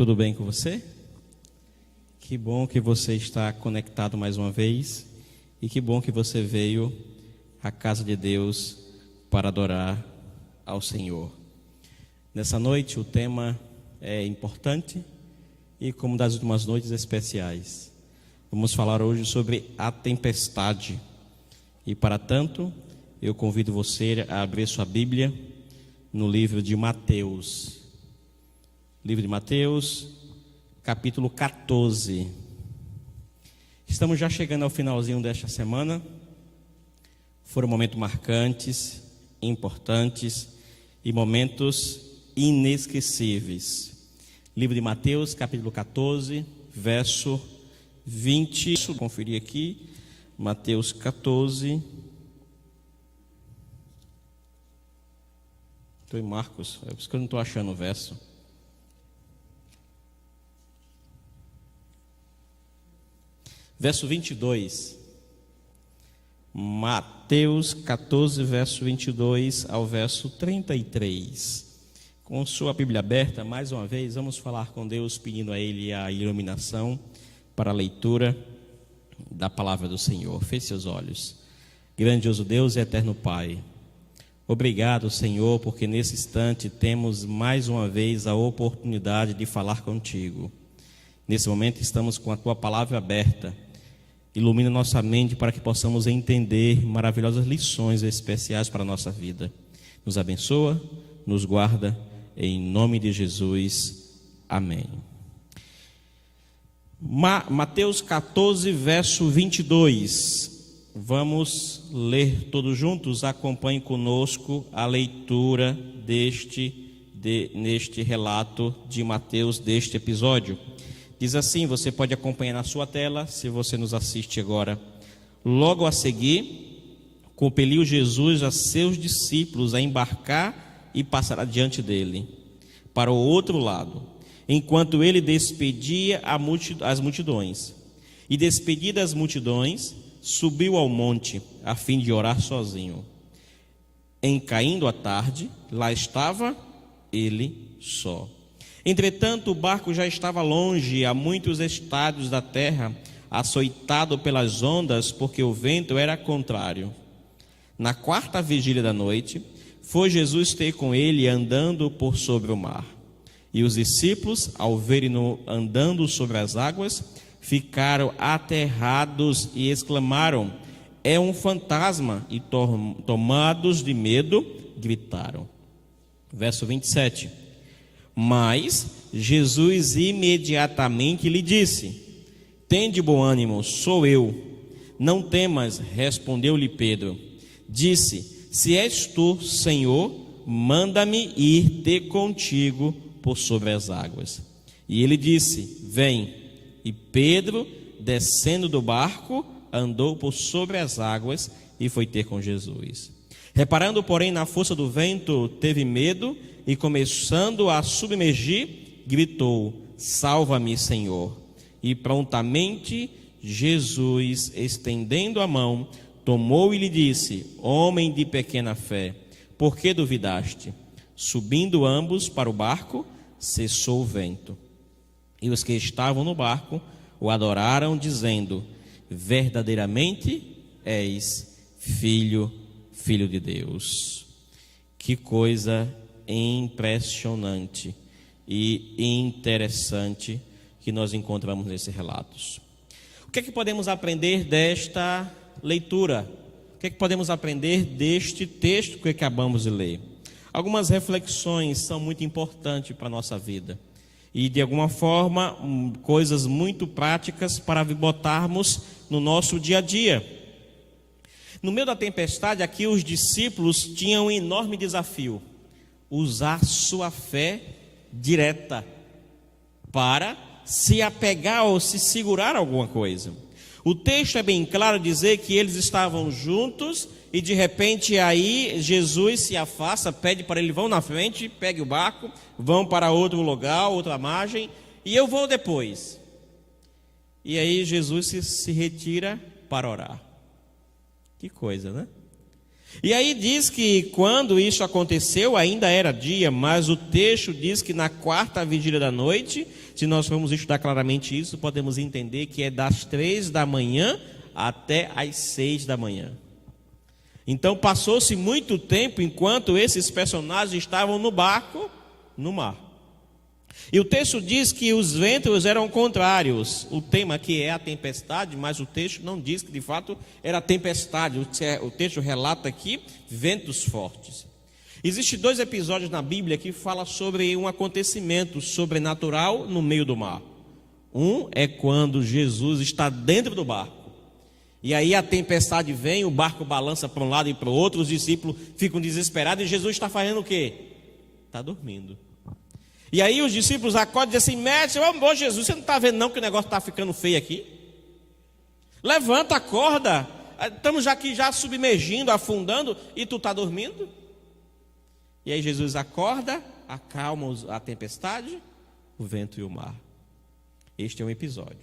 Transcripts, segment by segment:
Tudo bem com você? Que bom que você está conectado mais uma vez e que bom que você veio à casa de Deus para adorar ao Senhor. Nessa noite o tema é importante e como das últimas noites especiais. Vamos falar hoje sobre a tempestade e para tanto eu convido você a abrir sua Bíblia no livro de Mateus. Livro de Mateus, capítulo 14. Estamos já chegando ao finalzinho desta semana. Foram momentos marcantes, importantes e momentos inesquecíveis. Livro de Mateus, capítulo 14, verso 20. Vou conferir aqui. Mateus 14. Estou em Marcos, é por isso que eu não estou achando o verso. Verso 22, Mateus 14, verso 22 ao verso 33. Com sua Bíblia aberta, mais uma vez, vamos falar com Deus, pedindo a Ele a iluminação para a leitura da palavra do Senhor. Feche seus olhos. Grandioso Deus e eterno Pai, obrigado, Senhor, porque nesse instante temos mais uma vez a oportunidade de falar contigo. Nesse momento estamos com a Tua palavra aberta. Ilumina nossa mente para que possamos entender maravilhosas lições especiais para a nossa vida. Nos abençoa, nos guarda, em nome de Jesus. Amém. Mateus 14, verso 22. Vamos ler todos juntos? Acompanhe conosco a leitura neste relato de Mateus, deste episódio. Diz assim, você pode acompanhar na sua tela, se você nos assiste agora. Logo a seguir, compeliu Jesus a seus discípulos a embarcar e passar adiante dele, para o outro lado, enquanto ele despedia as multidões. E despedidas as multidões, subiu ao monte, a fim de orar sozinho. Em caindo a tarde, lá estava ele só. Entretanto, o barco já estava longe, a muitos estádios da terra, açoitado pelas ondas, porque o vento era contrário. Na quarta vigília da noite, foi Jesus ter com ele andando por sobre o mar. E os discípulos, ao verem-no andando sobre as águas, ficaram aterrados e exclamaram: é um fantasma! E tomados de medo, gritaram. Verso 27. Mas Jesus imediatamente lhe disse: tende bom ânimo, sou eu. Não temas, respondeu-lhe Pedro. Disse: se és tu, Senhor, manda-me ir ter contigo por sobre as águas. E ele disse: vem. E Pedro, descendo do barco, andou por sobre as águas e foi ter com Jesus. Reparando, porém, na força do vento, teve medo e, começando a submergir, gritou: salva-me, Senhor. E prontamente Jesus, estendendo a mão, tomou e lhe disse: homem de pequena fé, por que duvidaste? Subindo ambos para o barco, cessou o vento. E os que estavam no barco o adoraram, dizendo: verdadeiramente és filho de Deus. Que coisa impressionante e interessante que nós encontramos nesses relatos. O que é que podemos aprender desta leitura? O que é que podemos aprender deste texto que acabamos de ler? Algumas reflexões são muito importantes para a nossa vida e, de alguma forma, coisas muito práticas para botarmos no nosso dia a dia. No meio da tempestade, aqui os discípulos tinham um enorme desafio: usar sua fé direta para se apegar ou se segurar a alguma coisa. O texto é bem claro dizer que eles estavam juntos e de repente aí Jesus se afasta, pede para ele: vão na frente, pegue o barco, vão para outro lugar, outra margem, e eu vou depois. E aí Jesus se retira para orar. Que coisa, né? E aí diz que quando isso aconteceu ainda era dia, mas o texto diz que na quarta vigília da noite se nós formos estudar claramente isso, podemos entender que é das 3 da manhã até as 6 da manhã. Então passou-se muito tempo enquanto esses personagens estavam no barco, no mar. E o texto diz que os ventos eram contrários. O tema aqui é a tempestade, mas o texto não diz que de fato era tempestade. O texto relata aqui ventos fortes. Existem 2 episódios na Bíblia que falam sobre um acontecimento sobrenatural no meio do mar. Um é quando Jesus está dentro do barco. E aí a tempestade vem, o barco balança para um lado e para o outro, os discípulos ficam desesperados e Jesus está fazendo o quê? Está dormindo. E aí os discípulos acordam e dizem assim: mestre, ô Jesus, você não está vendo não que o negócio está ficando feio aqui? Levanta, acorda, estamos aqui já submergindo, afundando e tu está dormindo? E aí Jesus acorda, acalma a tempestade, o vento e o mar. Este é um episódio.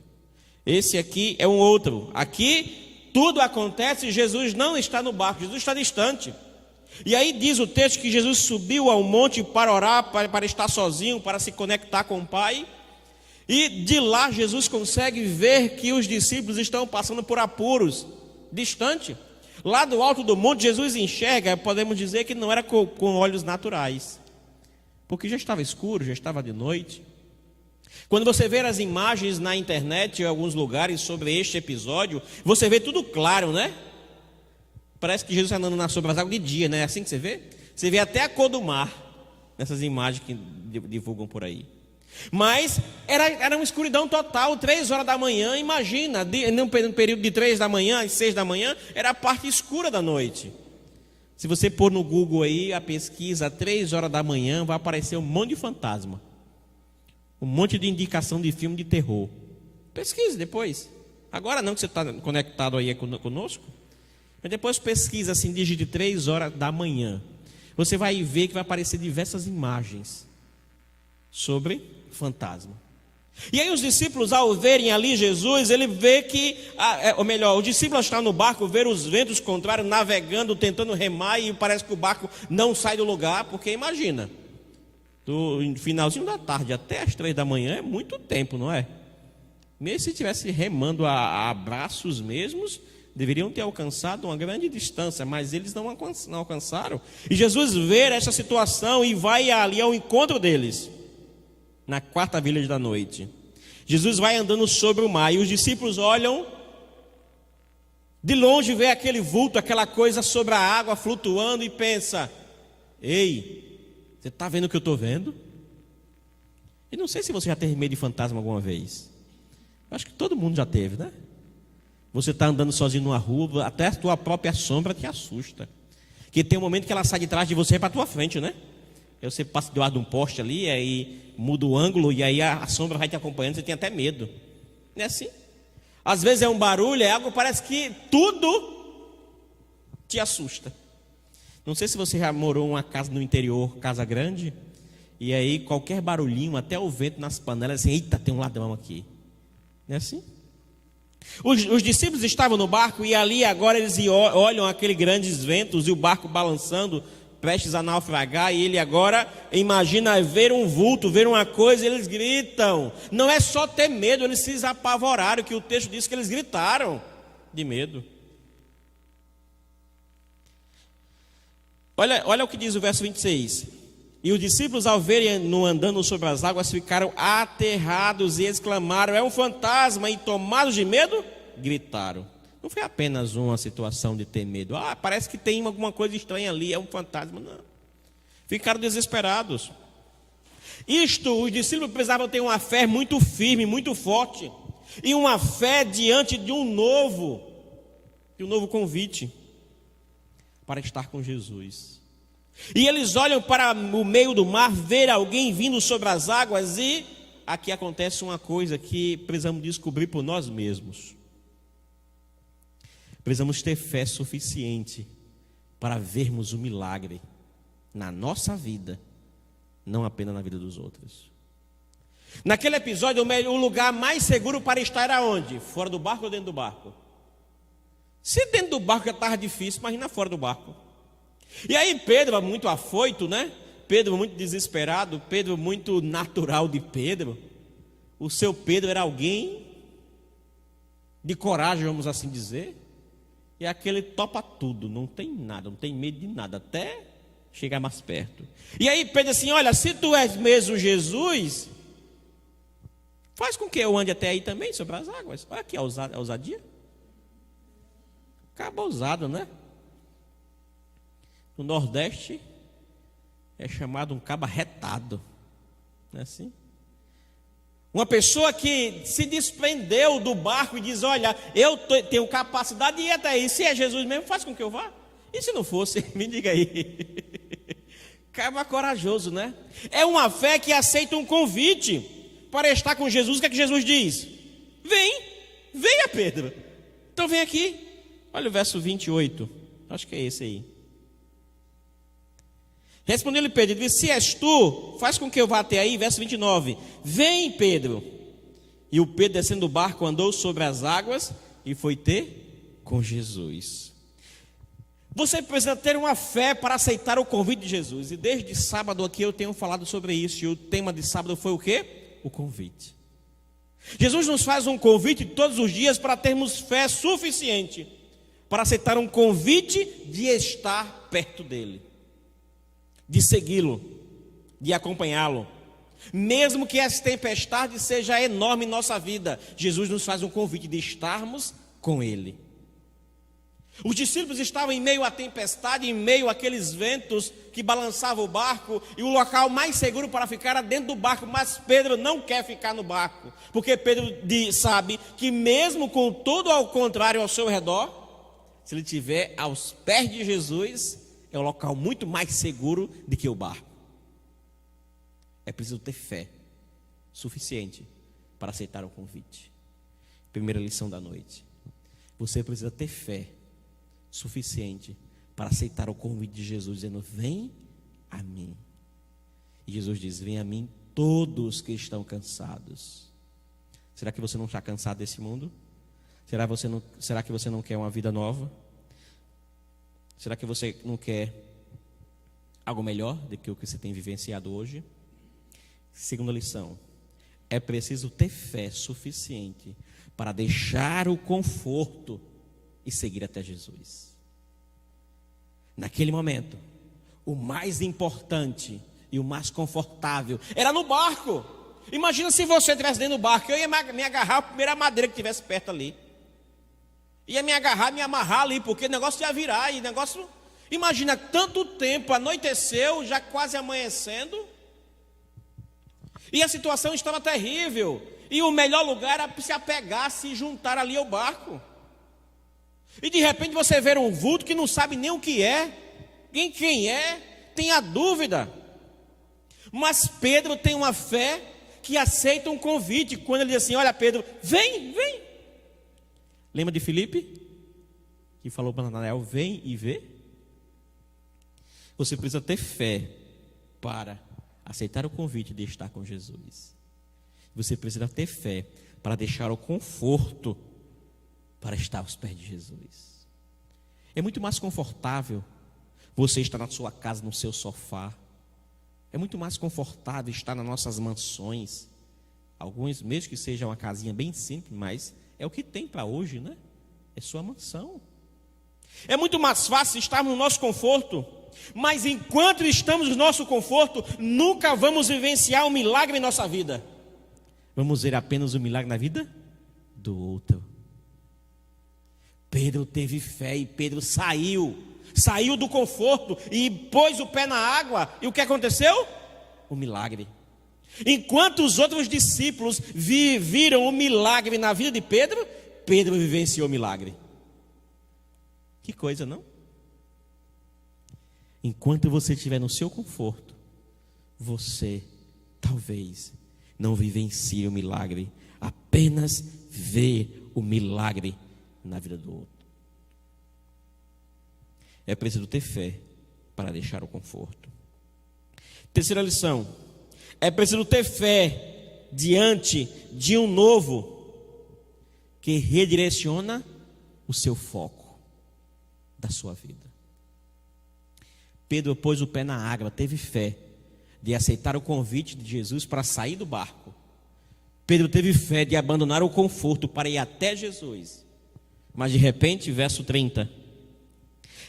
Esse aqui é um outro. Aqui tudo acontece e Jesus não está no barco, Jesus está distante. E aí diz o texto que Jesus subiu ao monte para orar, para estar sozinho, para se conectar com o Pai. E de lá Jesus consegue ver que os discípulos estão passando por apuros, distante. Lá do alto do monte Jesus enxerga, podemos dizer que não era com olhos naturais, porque já estava escuro, já estava de noite. Quando você vê as imagens na internet em alguns lugares sobre este episódio, você vê tudo claro, né? Parece que Jesus está andando sobre as águas de dia, né? É assim que você vê? Você vê até a cor do mar nessas imagens que divulgam por aí. Mas era uma escuridão total, 3 horas da manhã, imagina, num período de 3 da manhã às 6 da manhã, era a parte escura da noite. Se você pôr no Google aí a pesquisa 3 horas da manhã, vai aparecer um monte de fantasma. Um monte de indicação de filme de terror. Pesquise depois. Agora não que você está conectado aí conosco. Mas depois pesquisa assim, digite 3 horas da manhã. Você vai ver que vai aparecer diversas imagens sobre fantasma. E aí os discípulos, ao verem ali Jesus, ele vê que, ou melhor, os discípulos estão no barco, ver os ventos contrários, navegando, tentando remar, e parece que o barco não sai do lugar, porque imagina, do finalzinho da tarde até as 3 da manhã é muito tempo, não é? Mesmo se estivesse remando a braços mesmos, deveriam ter alcançado uma grande distância, mas eles não alcançaram. E Jesus vê essa situação e vai ali ao encontro deles, na 4ª vigília da noite. Jesus vai andando sobre o mar e os discípulos olham, de longe vê aquele vulto, aquela coisa sobre a água flutuando e pensa: ei, você está vendo o que eu estou vendo? E não sei se você já teve medo de fantasma alguma vez. Eu acho que todo mundo já teve, né? Você está andando sozinho numa rua, até a tua própria sombra te assusta. Que tem um momento que ela sai de trás de você para a tua frente, né? Aí você passa do lado de um poste ali, aí muda o ângulo e aí a sombra vai te acompanhando, você tem até medo. Não é assim? Às vezes é um barulho, é algo, parece que tudo te assusta. Não sei se você já morou em uma casa no interior, casa grande, e aí qualquer barulhinho, até o vento nas panelas, assim, eita, tem um ladrão aqui. Não é assim? Os discípulos estavam no barco e ali agora eles olham aqueles grandes ventos e o barco balançando, prestes a naufragar, e ele agora imagina ver um vulto, ver uma coisa, e eles gritam. Não é só ter medo, eles se apavoraram, que o texto diz que eles gritaram de medo. Olha o que diz o verso 26. E os discípulos, ao verem-no andando sobre as águas, ficaram aterrados e exclamaram: é um fantasma! E tomados de medo, gritaram. Não foi apenas uma situação de ter medo. Parece que tem alguma coisa estranha ali, é um fantasma. Não. Ficaram desesperados. Os discípulos precisavam ter uma fé muito firme, muito forte. E uma fé diante de um novo convite para estar com Jesus. E eles olham para o meio do mar, ver alguém vindo sobre as águas, e aqui acontece uma coisa que precisamos descobrir por nós mesmos. Precisamos ter fé suficiente para vermos o milagre na nossa vida, não apenas na vida dos outros. Naquele episódio, o lugar mais seguro para estar era onde? Fora do barco ou dentro do barco? Se dentro do barco já estava difícil, imagina fora do barco. E aí Pedro, muito afoito, né? Pedro muito desesperado, Pedro muito natural de Pedro. o seu Pedro era alguém de coragem, vamos assim dizer, e aquele topa tudo, não tem nada, não tem medo de nada, até chegar mais perto. E aí Pedro assim, olha, se tu és mesmo Jesus, faz com que eu ande até aí também, sobre as águas. Olha aqui a ousadia. Acaba ousado, né? No Nordeste é chamado um cabo arretado, não é assim? Uma pessoa que se desprendeu do barco e diz, olha, eu tenho capacidade de ir até aí, se é Jesus mesmo, faz com que eu vá. E se não fosse, me diga aí. Cabo corajoso, né? É uma fé que aceita um convite para estar com Jesus. O que é que Jesus diz? Venha Pedro. Então vem aqui. Olha o verso 28, acho que é esse aí. Respondeu-lhe Pedro, disse, se és tu, faz com que eu vá até aí. Verso 29, vem Pedro. E o Pedro descendo do barco andou sobre as águas e foi ter com Jesus. Você precisa ter uma fé para aceitar o convite de Jesus. E desde sábado aqui eu tenho falado sobre isso. E o tema de sábado foi o quê? O convite. Jesus nos faz um convite todos os dias para termos fé suficiente para aceitar um convite de estar perto dele, de segui-lo, de acompanhá-lo. Mesmo que essa tempestade seja enorme em nossa vida, Jesus nos faz um convite de estarmos com ele. Os discípulos estavam em meio à tempestade, em meio àqueles ventos que balançavam o barco, e o local mais seguro para ficar era dentro do barco, mas Pedro não quer ficar no barco, porque Pedro sabe que mesmo com tudo ao contrário ao seu redor, se ele estiver aos pés de Jesus, é um local muito mais seguro do que o barco. É preciso ter fé suficiente para aceitar o convite. Primeira lição da noite. Você precisa ter fé suficiente para aceitar o convite de Jesus, dizendo, vem a mim. E Jesus diz, vem a mim todos que estão cansados. Será que você não está cansado desse mundo? Será que você não quer uma vida nova? Será que você não quer algo melhor do que o que você tem vivenciado hoje? Segunda lição, é preciso ter fé suficiente para deixar o conforto e seguir até Jesus. Naquele momento, o mais importante e o mais confortável era no barco. Imagina se você estivesse dentro do barco, eu ia me agarrar a primeira madeira que estivesse perto ali. Ia me agarrar, me amarrar ali, porque o negócio ia virar, e negócio... Imagina, tanto tempo, anoiteceu, já quase amanhecendo, e a situação estava terrível, e o melhor lugar era se apegar, se juntar ali ao barco. E de repente você vê um vulto que não sabe nem o que é, quem é, tem a dúvida. Mas Pedro tem uma fé que aceita um convite, quando ele diz assim, olha Pedro, vem. Lembra de Filipe? Que falou para Natanael, vem e vê. Você precisa ter fé para aceitar o convite de estar com Jesus. Você precisa ter fé para deixar o conforto para estar aos pés de Jesus. É muito mais confortável você estar na sua casa, no seu sofá. É muito mais confortável estar nas nossas mansões. Alguns, mesmo que seja uma casinha bem simples, mas é o que tem para hoje, né? É sua mansão. É muito mais fácil estarmos no nosso conforto, mas enquanto estamos no nosso conforto, nunca vamos vivenciar um milagre em nossa vida. Vamos ver apenas o milagre na vida do outro. Pedro teve fé e Pedro saiu do conforto e pôs o pé na água. E o que aconteceu? O milagre. Enquanto os outros discípulos viram o milagre na vida de Pedro, Pedro vivenciou o milagre. Que coisa, não? Enquanto você estiver no seu conforto, você talvez não vivencie o milagre, apenas vê o milagre na vida do outro. É preciso ter fé para deixar o conforto. Terceira lição, é preciso ter fé diante de um novo que redireciona o seu foco da sua vida. Pedro pôs o pé na água, teve fé de aceitar o convite de Jesus para sair do barco Pedro teve fé de abandonar o conforto para ir até Jesus. Mas de repente, verso 30.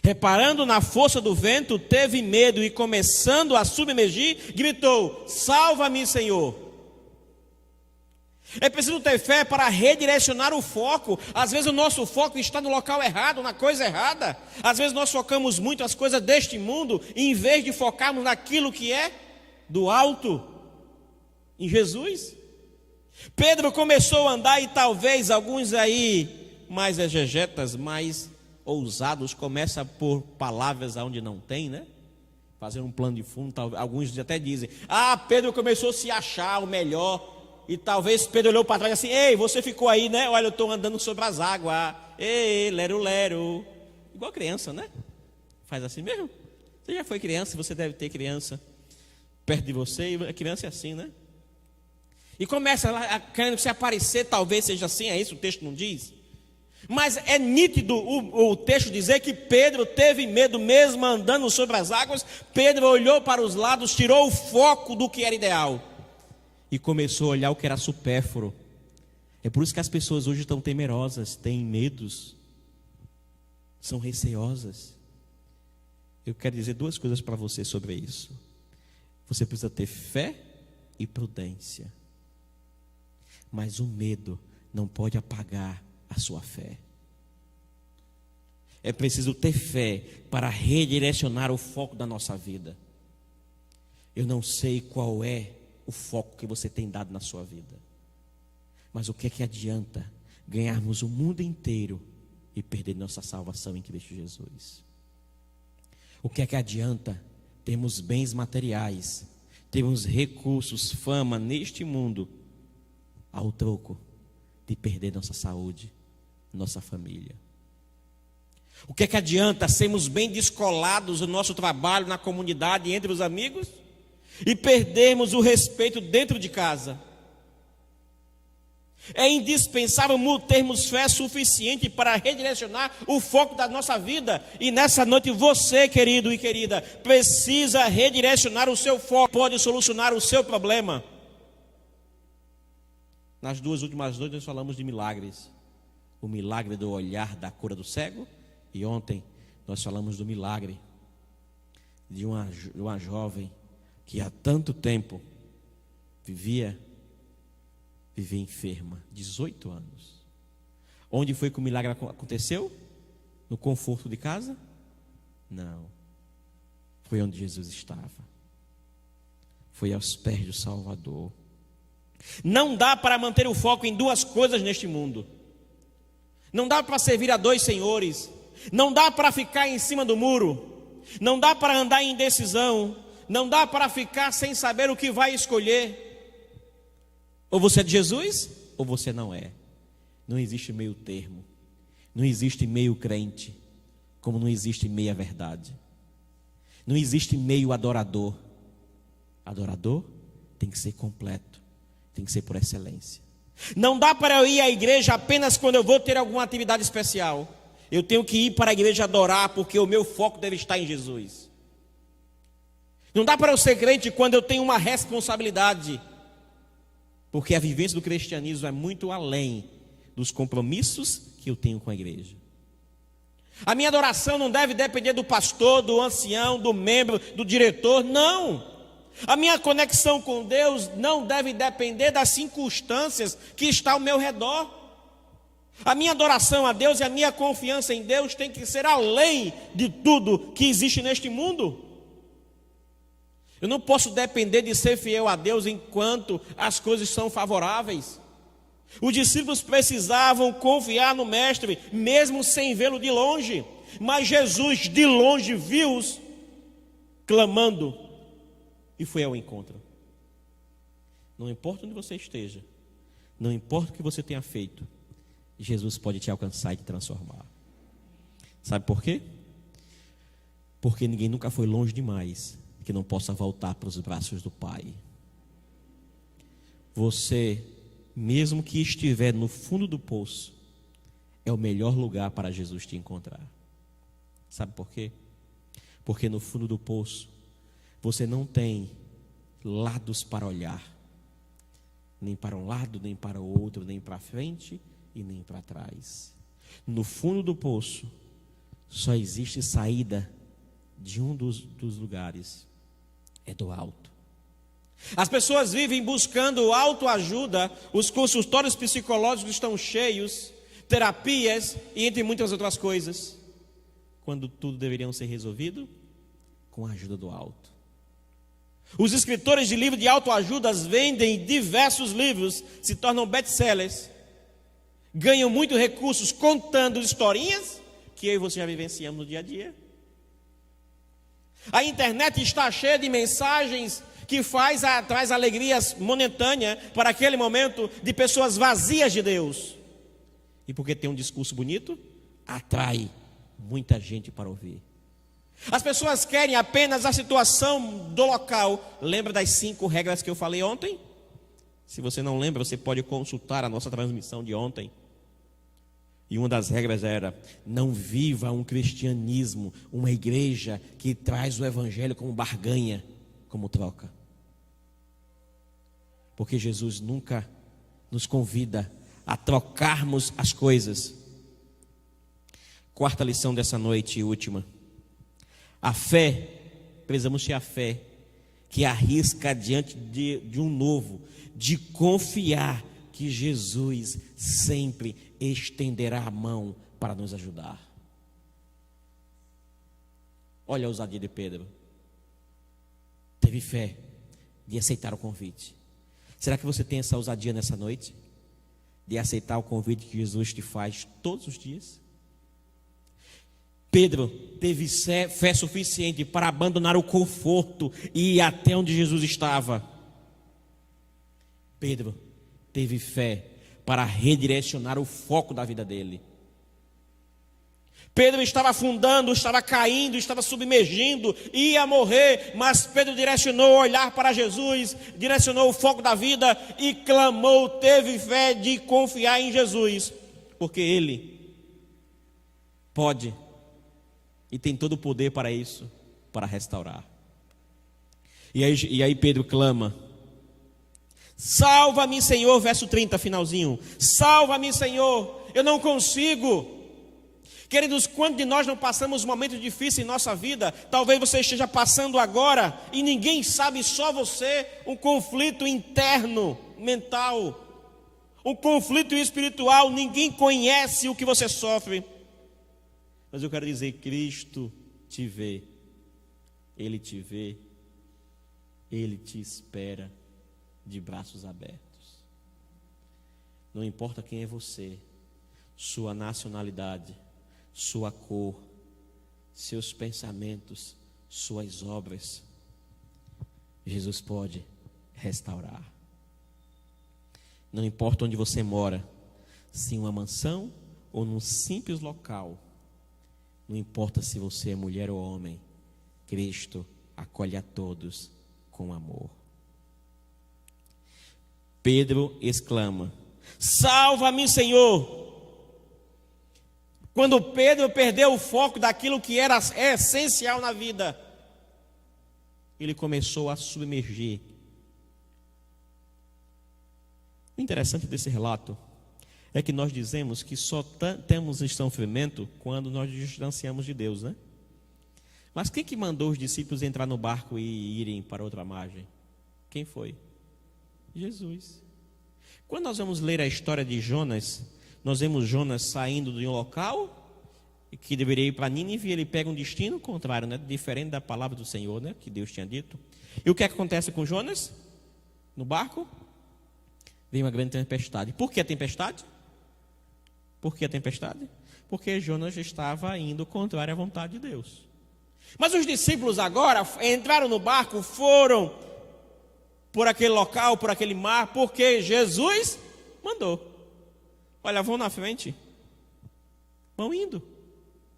Reparando na força do vento, teve medo e começando a submergir, gritou: salva-me, Senhor. É preciso ter fé para redirecionar o foco. Às vezes o nosso foco está no local errado, na coisa errada. Às vezes nós focamos muito as coisas deste mundo, em vez de focarmos naquilo que é do alto, em Jesus. Pedro começou a andar e talvez alguns aí mais exegetas, mais ousados, começam por palavras onde não tem, né? Fazer um plano de fundo, alguns até dizem: Pedro começou a se achar o melhor. E talvez Pedro olhou para trás assim: ei, você ficou aí, né? Olha, eu estou andando sobre as águas. Ei, lero, lero. Igual criança, né? Faz assim mesmo. Você já foi criança, você deve ter criança perto de você. E a criança é assim, né? E começa lá querendo se aparecer, talvez seja assim, é isso, o texto não diz. Mas é nítido o texto dizer que Pedro teve medo, mesmo andando sobre as águas. Pedro olhou para os lados, tirou o foco do que era ideal e começou a olhar o que era supérfluo. É por isso que as pessoas hoje estão temerosas, têm medos, são receosas. Eu quero dizer duas coisas para você sobre isso. Você precisa ter fé e prudência. Mas o medo não pode apagar a sua fé. É preciso ter fé para redirecionar o foco da nossa vida. Eu não sei qual é o foco que você tem dado na sua vida, mas o que é que adianta ganharmos o mundo inteiro e perder nossa salvação em Cristo Jesus? O que é que adianta termos bens materiais, termos recursos, fama neste mundo, ao troco de perder nossa saúde, nossa família? O que é que adianta sermos bem descolados no nosso trabalho, na comunidade, entre os amigos, e perdermos o respeito dentro de casa? É indispensável termos fé suficiente para redirecionar o foco da nossa vida. E nessa noite você, querido e querida, precisa redirecionar o seu foco. Pode solucionar o seu problema. Nas duas últimas noites nós falamos de milagres. O milagre do olhar da cura do cego. E ontem nós falamos do milagre de uma jovem que há tanto tempo vivia enferma, 18 anos. Onde foi que o milagre aconteceu? No conforto de casa? Não. Foi onde Jesus estava. Foi aos pés do Salvador. Não dá para manter o foco em duas coisas neste mundo. Não dá para servir a dois senhores. Não dá para ficar em cima do muro. Não dá para andar em indecisão. Não dá para ficar sem saber o que vai escolher. Ou você é de Jesus, ou você não é. Não existe meio termo. Não existe meio crente, como não existe meia verdade. Não existe meio adorador. Adorador tem que ser completo, tem que ser por excelência. Não dá para eu ir à igreja apenas quando eu vou ter alguma atividade especial. Eu tenho que ir para a igreja adorar, porque o meu foco deve estar em Jesus. Não dá para eu ser crente quando eu tenho uma responsabilidade, porque a vivência do cristianismo é muito além dos compromissos que eu tenho com a igreja. A minha adoração não deve depender do pastor, do ancião, do membro, do diretor, não. A minha conexão com Deus não deve depender das circunstâncias que estão ao meu redor. A minha adoração a Deus e a minha confiança em Deus tem que ser além de tudo que existe neste mundo. Eu não posso depender de ser fiel a Deus enquanto as coisas são favoráveis. Os discípulos precisavam confiar no Mestre, mesmo sem vê-lo de longe. Mas Jesus de longe viu-os clamando e foi ao encontro. Não importa onde você esteja, não importa o que você tenha feito, Jesus pode te alcançar e te transformar. Sabe por quê? Porque ninguém nunca foi longe demais que não possa voltar para os braços do Pai. Você, mesmo que estiver no fundo do poço, é o melhor lugar para Jesus te encontrar. Sabe por quê? Porque no fundo do poço você não tem lados para olhar. nem para um lado, nem para o outro, nem para frente e nem para trás. No fundo do poço, só existe saída de um dos lugares, é do alto. As pessoas vivem buscando autoajuda, os consultórios psicológicos estão cheios, terapias e entre muitas outras coisas, quando tudo deveria ser resolvido com a ajuda do alto. Os escritores de livros de autoajuda vendem diversos livros, se tornam best-sellers, ganham muitos recursos contando historinhas que eu e você já vivenciamos no dia a dia. A internet está cheia de mensagens que traz alegrias momentâneas para aquele momento de pessoas vazias de Deus. E porque tem um discurso bonito, atrai muita gente para ouvir. As pessoas querem apenas a situação do local. Lembra das 5 regras que eu falei ontem? Se você não lembra, você pode consultar a nossa transmissão de ontem. E uma das regras era: não viva um cristianismo, uma igreja que traz o evangelho como barganha, como troca. Porque Jesus nunca nos convida a trocarmos as coisas. Quarta lição dessa noite e última. A fé, precisamos ter a fé que arrisca diante de um novo, de confiar que Jesus sempre estenderá a mão para nos ajudar. Olha a ousadia de Pedro. Teve fé de aceitar o convite. Será que você tem essa ousadia nessa noite? De aceitar o convite que Jesus te faz todos os dias? Pedro teve fé suficiente para abandonar o conforto e ir até onde Jesus estava. Pedro teve fé para redirecionar o foco da vida dele. Pedro estava afundando, estava caindo, estava submergindo, ia morrer, mas Pedro direcionou o olhar para Jesus, direcionou o foco da vida e clamou, teve fé de confiar em Jesus, porque Ele pode e tem todo o poder para isso, para restaurar. E aí Pedro clama: salva-me, Senhor, verso 30, finalzinho. Salva-me, Senhor, eu não consigo. Queridos, quando de nós não passamos um momento difícil em nossa vida, talvez você esteja passando agora e ninguém sabe, só você, um conflito interno, mental, um conflito espiritual, ninguém conhece o que você sofre. Mas eu quero dizer, Cristo te vê, Ele te vê, Ele te espera de braços abertos. Não importa quem é você, sua nacionalidade, sua cor, seus pensamentos, suas obras, Jesus pode restaurar. Não importa onde você mora, se em uma mansão ou num simples local, não importa se você é mulher ou homem, Cristo acolhe a todos com amor. Pedro exclama: salva-me, Senhor. Quando Pedro perdeu o foco daquilo que era essencial na vida, ele começou a submergir. O interessante desse relato é que nós dizemos que só temos sofrimento quando nós nos distanciamos de Deus, né? Mas quem que mandou os discípulos entrar no barco e irem para outra margem? Quem foi? Jesus. Quando nós vamos ler a história de Jonas, nós vemos Jonas saindo de um local que deveria ir para Nínive, e ele pega um destino contrário, né? Diferente da palavra do Senhor, né? Que Deus tinha dito. E o que acontece com Jonas? No barco, vem uma grande tempestade. Por que a tempestade? Por que a tempestade? Porque Jonas estava indo contrário à vontade de Deus. Mas os discípulos agora entraram no barco, foram por aquele local, por aquele mar, porque Jesus mandou. Olha, vão na frente, vão indo.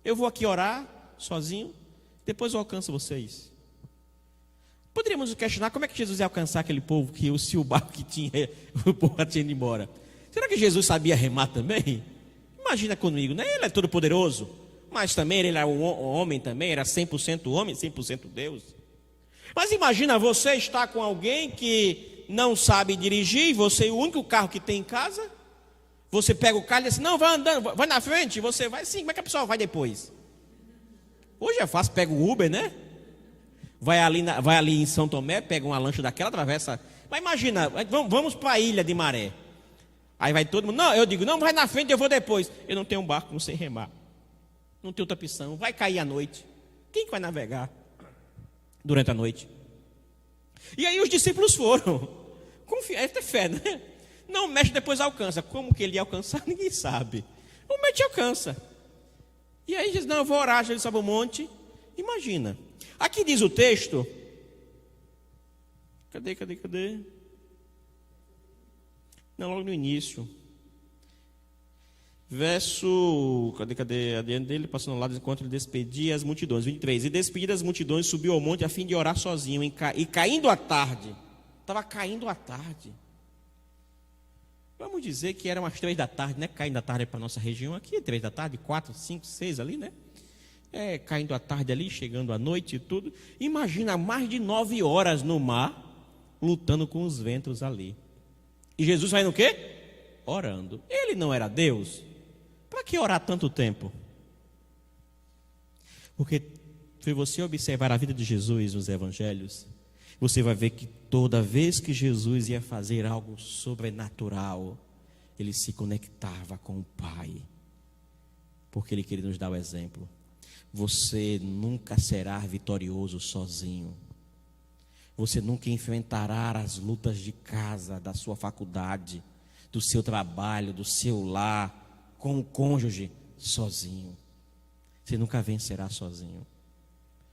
Eu vou aqui orar sozinho, depois eu alcanço vocês. Poderíamos questionar como é que Jesus ia alcançar aquele povo, que se o barco que tinha, o povo tinha ido embora. Será que Jesus sabia remar também? Imagina comigo, né? Ele é todo poderoso, mas também ele era um homem também, era 100% homem, 100% Deus. Mas imagina você estar com alguém que não sabe dirigir, você é o único carro que tem em casa, você pega o carro e diz assim, não, vai andando, vai na frente, você vai sim, como é que a pessoa vai depois? Hoje é fácil, pega o Uber, né? Vai ali em São Tomé, pega uma lancha daquela, atravessa. Mas imagina, vamos para a Ilha de Maré. Aí vai todo mundo, não, eu digo, não, vai na frente, eu vou depois. Eu não tenho um barco, não sei remar. Não tenho outra opção, vai cair à noite. Quem que vai navegar durante a noite? E aí os discípulos foram. Confia, é ter fé, né? Não mexe, depois alcança. Como que ele ia alcançar, ninguém sabe. O mete alcança. E aí diz, não, eu vou orar, ele sobe o monte. Imagina. Aqui diz o texto. Cadê? Não, logo no início. Verso, adiante dele, passando ao lado, enquanto ele despedia as multidões. 23. E despedidas as multidões, subiu ao monte a fim de orar sozinho. E caindo a tarde. Estava caindo a tarde. Vamos dizer que era umas 3 da tarde, né? Caindo a tarde para a nossa região aqui, 3 da tarde, 4, 5, 6 ali, né? Caindo a tarde ali, chegando à noite e tudo. Imagina mais de 9 horas no mar, lutando com os ventos ali. E Jesus vai no quê? Orando. Ele não era Deus? Para que orar tanto tempo? Porque se você observar a vida de Jesus nos evangelhos, você vai ver que toda vez que Jesus ia fazer algo sobrenatural, ele se conectava com o Pai, porque ele queria nos dar o exemplo. Você nunca será vitorioso sozinho. Você nunca enfrentará as lutas de casa, da sua faculdade, do seu trabalho, do seu lar, com o cônjuge, sozinho. Você nunca vencerá sozinho,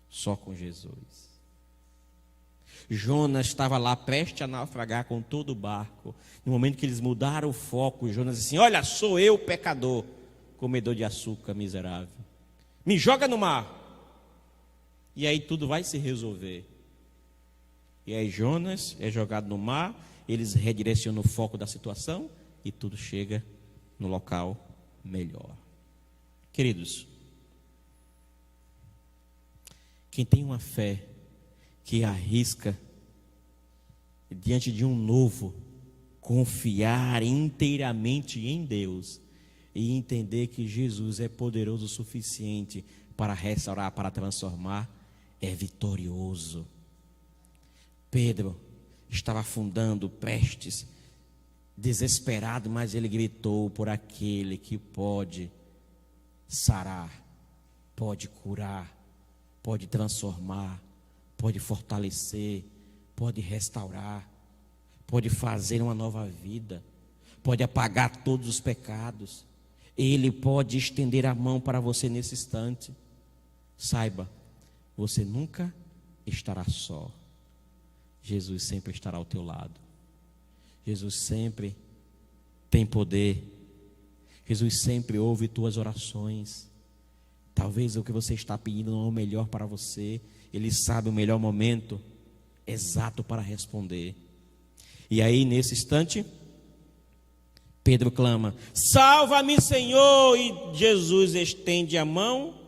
só com Jesus. Jonas estava lá prestes a naufragar com todo o barco. No momento que eles mudaram o foco, Jonas disse assim, olha, sou eu pecador, comedor de açúcar, miserável. Me joga no mar. E aí tudo vai se resolver. E aí Jonas é jogado no mar, eles redirecionam o foco da situação e tudo chega no local melhor. Queridos, quem tem uma fé que arrisca diante de um novo, confiar inteiramente em Deus e entender que Jesus é poderoso o suficiente para restaurar, para transformar, é vitorioso. Pedro estava afundando, prestes, desesperado, mas ele gritou por aquele que pode sarar, pode curar, pode transformar, pode fortalecer, pode restaurar, pode fazer uma nova vida, pode apagar todos os pecados. Ele pode estender a mão para você nesse instante. Saiba, você nunca estará só. Jesus sempre estará ao teu lado. Jesus sempre tem poder. Jesus sempre ouve tuas orações. Talvez o que você está pedindo não é o melhor para você. Ele sabe o melhor momento exato para responder. E aí, nesse instante, Pedro clama, salva-me, Senhor. E Jesus estende a mão,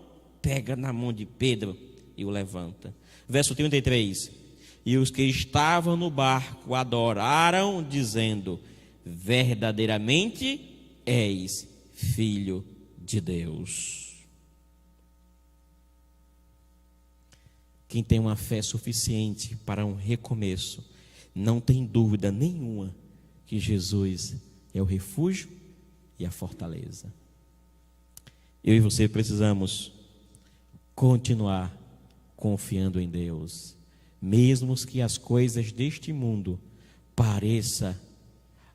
pega na mão de Pedro e o levanta. Verso 33. E os que estavam no barco adoraram, dizendo, verdadeiramente és Filho de Deus. Quem tem uma fé suficiente para um recomeço, não tem dúvida nenhuma que Jesus é o refúgio e a fortaleza. Eu e você precisamos continuar confiando em Deus, mesmo que as coisas deste mundo pareça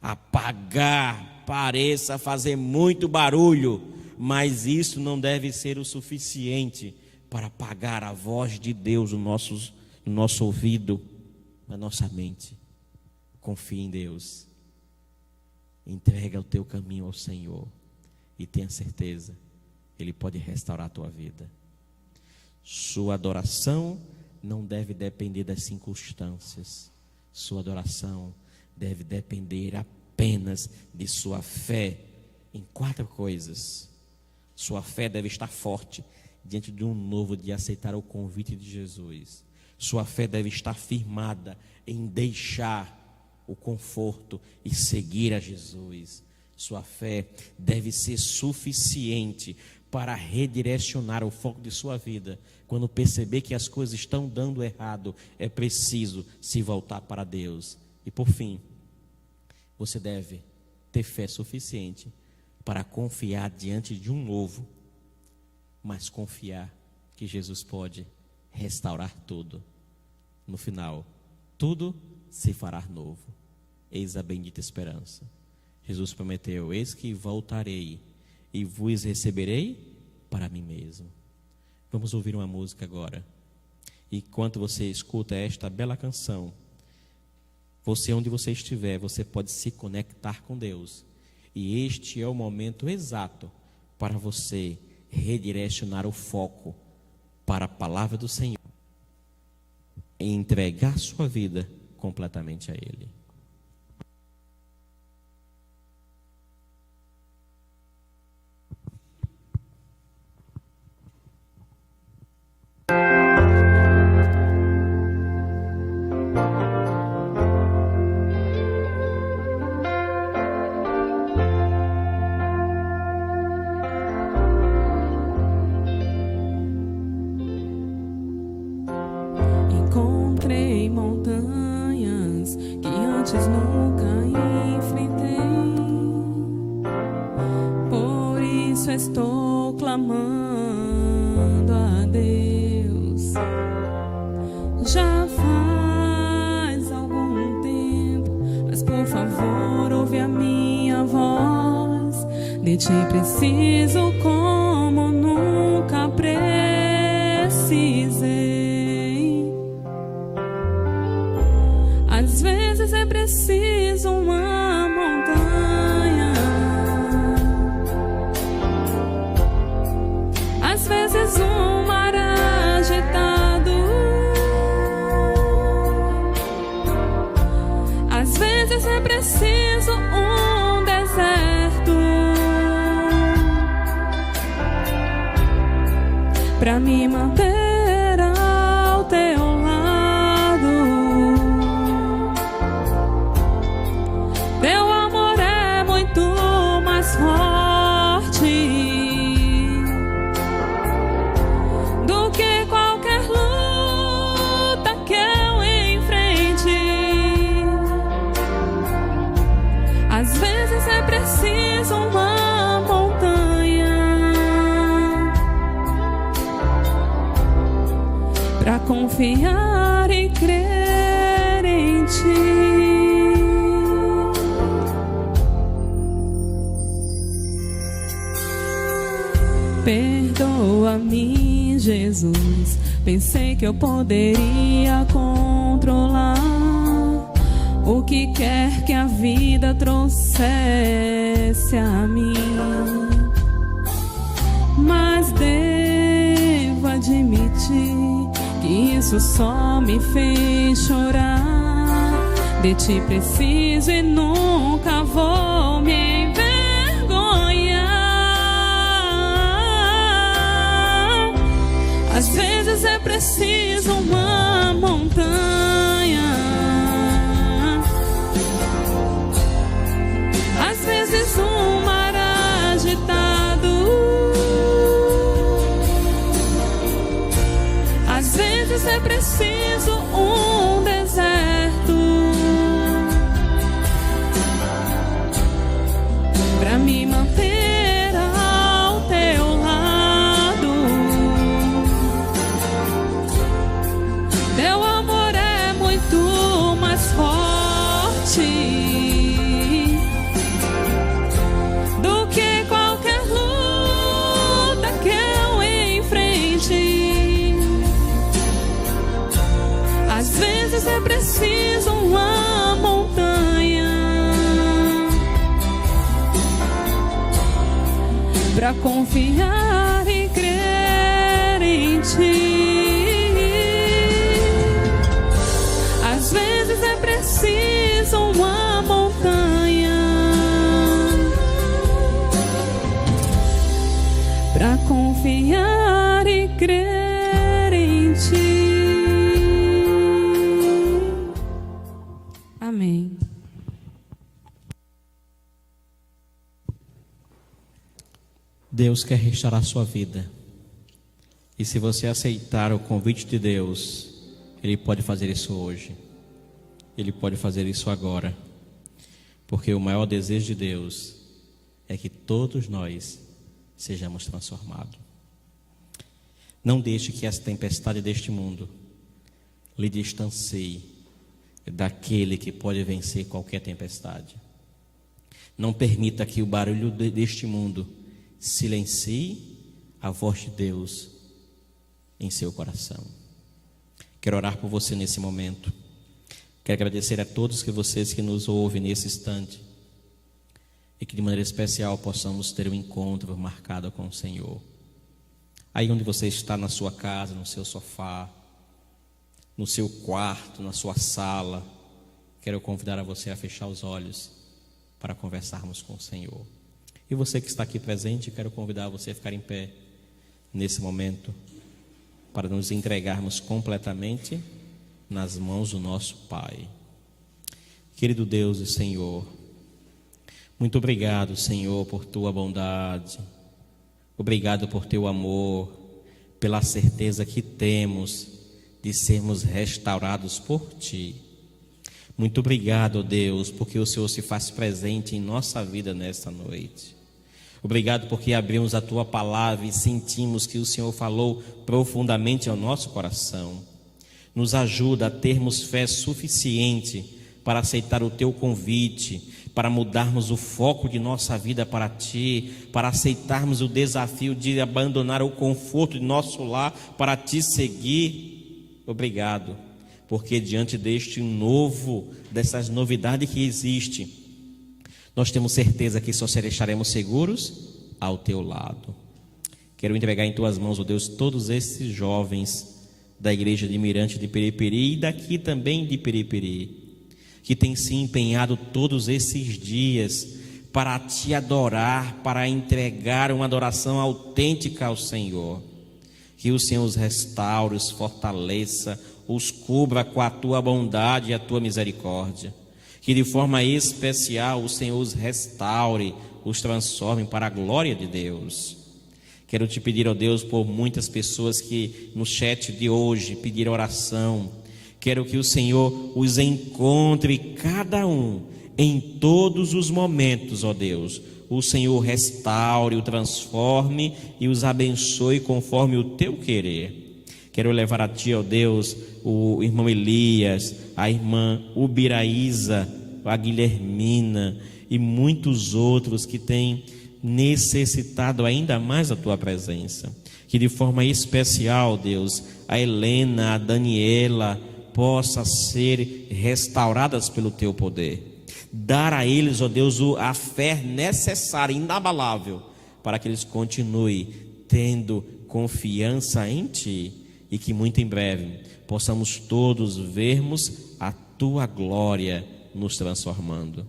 apagar, pareça fazer muito barulho, mas isso não deve ser o suficiente para apagar a voz de Deus no nosso ouvido, na nossa mente. Confie em Deus. Entrega o teu caminho ao Senhor e tenha certeza, Ele pode restaurar a tua vida. Sua adoração não deve depender das circunstâncias. Sua adoração deve depender apenas de sua fé em 4 coisas. Sua fé deve estar forte diante de um novo, de aceitar o convite de Jesus. Sua fé deve estar firmada em deixar o conforto e seguir a Jesus. Sua fé deve ser suficiente para redirecionar o foco de sua vida. Quando perceber que as coisas estão dando errado, é preciso se voltar para Deus. E por fim, você deve ter fé suficiente para confiar diante de um novo, mas confiar que Jesus pode restaurar tudo. No final, tudo se fará novo. Eis a bendita esperança. Jesus prometeu: eis que voltarei e vos receberei para mim mesmo. Vamos ouvir uma música agora. E enquanto você escuta esta bela canção, você, onde você estiver, você pode se conectar com Deus. E este é o momento exato para você redirecionar o foco para a palavra do Senhor e entregar sua vida completamente a Ele. Encontrei montanhas que antes nunca enfrentei. Por isso estou clamando a Deus. Já faz algum tempo, mas por favor ouve a minha voz. De ti preciso como nunca precisei. Às vezes é preciso uma montanha, às vezes um mar agitado, às vezes é preciso um deserto pra me manter ao teu lado. Teu amor é muito mais forte do que qualquer luta que eu enfrente. Às vezes é preciso uma montanha pra confiar e crer em ti. Perdoa-me, Jesus. Pensei que eu poderia controlar o que quer que a vida trouxesse a mim, mas devo admitir que isso só me fez chorar. De ti preciso e nunca vou me envergonhar. Às vezes é preciso uma montanha, às vezes um mar agitado, às vezes é preciso um deserto pra me manter ao teu lado. Teu amor é muito mais forte do que qualquer luta que eu enfrente. Às vezes é preciso uma montanha pra confiar e crer em ti. Às vezes é preciso uma montanha pra confiar e crer em ti. Amém. Deus quer restaurar a sua vida. E se você aceitar o convite de Deus, Ele pode fazer isso hoje. Ele pode fazer isso agora. Porque o maior desejo de Deus é que todos nós sejamos transformados. Não deixe que essa tempestade deste mundo lhe distancie daquele que pode vencer qualquer tempestade. Não permita que o barulho deste mundo silencie a voz de Deus em seu coração. Quero orar por você nesse momento. Quero agradecer a todos vocês que nos ouvem nesse instante, e que de maneira especial possamos ter um encontro marcado com o Senhor. Aí onde você está, na sua casa, no seu sofá, no seu quarto, na sua sala, quero convidar a você a fechar os olhos para conversarmos com o Senhor. E você que está aqui presente, quero convidar você a ficar em pé nesse momento, para nos entregarmos completamente nas mãos do nosso Pai. Querido Deus e Senhor, muito obrigado, Senhor, por tua bondade. Obrigado por teu amor, pela certeza que temos de sermos restaurados por ti. Muito obrigado, Deus, porque o Senhor se faz presente em nossa vida nesta noite. Obrigado porque abrimos a tua palavra e sentimos que o Senhor falou profundamente ao nosso coração. Nos ajuda a termos fé suficiente para aceitar o teu convite, para mudarmos o foco de nossa vida para ti, para aceitarmos o desafio de abandonar o conforto de nosso lar para te seguir. Obrigado, porque diante dessas novidades que existe, nós temos certeza que só estaremos seguros ao teu lado. Quero entregar em tuas mãos, ó Deus, todos esses jovens da igreja de Mirante de Periperi e daqui também de Periperi, que tem se empenhado todos esses dias para te adorar, para entregar uma adoração autêntica ao Senhor. Que o Senhor os restaure, os fortaleça, os cubra com a tua bondade e a tua misericórdia. Que de forma especial o Senhor os restaure, os transforme para a glória de Deus. Quero te pedir, ó Deus, por muitas pessoas que no chat de hoje pediram oração. Quero que o Senhor os encontre cada um em todos os momentos, ó Deus. O Senhor restaure, o transforme e os abençoe conforme o teu querer. Quero levar a ti, ó Deus, o irmão Elias, a irmã Ubiraísa, a Guilhermina e muitos outros que têm necessitado ainda mais da tua presença. Que de forma especial, Deus, a Helena, a Daniela, possa ser restauradas pelo teu poder. Dar a eles, ó Deus, a fé necessária, inabalável, para que eles continuem tendo confiança em ti e que muito em breve possamos todos vermos a tua glória nos transformando.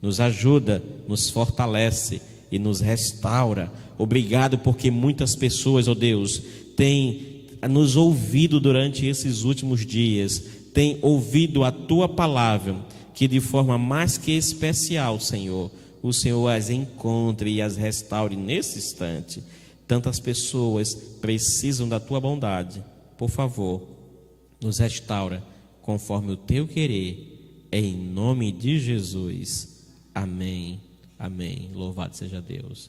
Nos ajuda, nos fortalece e nos restaura. Obrigado porque muitas pessoas, ó Deus, têm nos ouvido durante esses últimos dias, têm ouvido a tua palavra, que de forma mais que especial, Senhor, o Senhor as encontre e as restaure nesse instante. Tantas pessoas precisam da tua bondade. Por favor, nos restaura conforme o teu querer, em nome de Jesus. Amém. Amém. Louvado seja Deus.